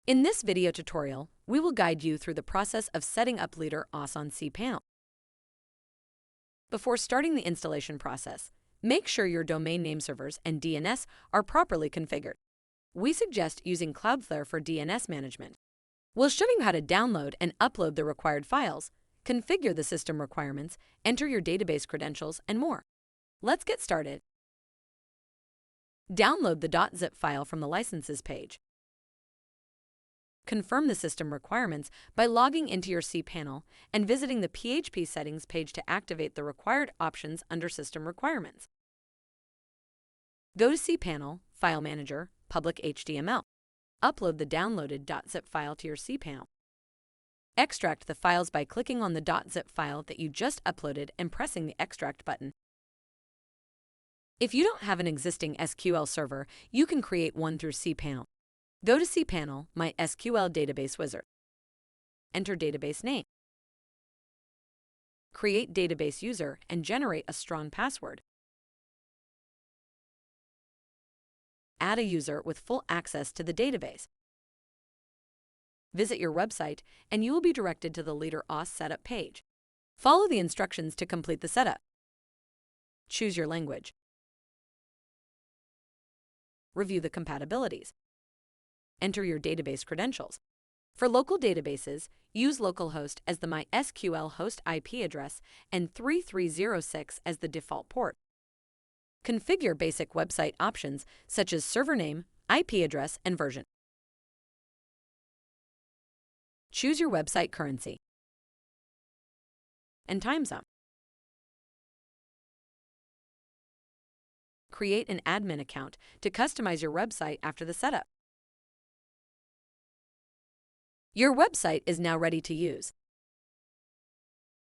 In this video tutorial, we will guide you through the process of setting up LeaderOS on cPanel. Before starting the installation process, make sure your domain name servers and DNS are properly configured. We suggest using Cloudflare for DNS management. We'll show you how to download and upload the required files, configure the system requirements, enter your database credentials, and more. Let's get started. Download the .zip file from the Licenses page. Confirm the system requirements by logging into your cPanel and visiting the PHP settings page to activate the required options under System Requirements. Go to cPanel, File Manager, Public HTML. Upload the downloaded .zip file to your cPanel. Extract the files by clicking on the .zip file that you just uploaded and pressing the Extract button. If you don't have an existing SQL server, you can create one through cPanel. Go to cPanel, My SQL Database Wizard. Enter database name. Create database user and generate a strong password. Add a user with full access to the database. Visit your website and you will be directed to the LeaderOS setup page. Follow the instructions to complete the setup. Choose your language. Review the compatibilities. Enter your database credentials. For local databases, use localhost as the MySQL host IP address and 3306 as the default port. Configure basic website options such as server name, IP address, and version. Choose your website currency and time zone. Create an admin account to customize your website after the setup. Your website is now ready to use.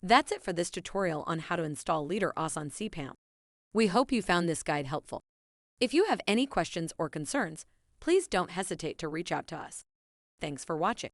That's it for this tutorial on how to install LeaderOS on cPanel. We hope you found this guide helpful. If you have any questions or concerns, please don't hesitate to reach out to us. Thanks for watching.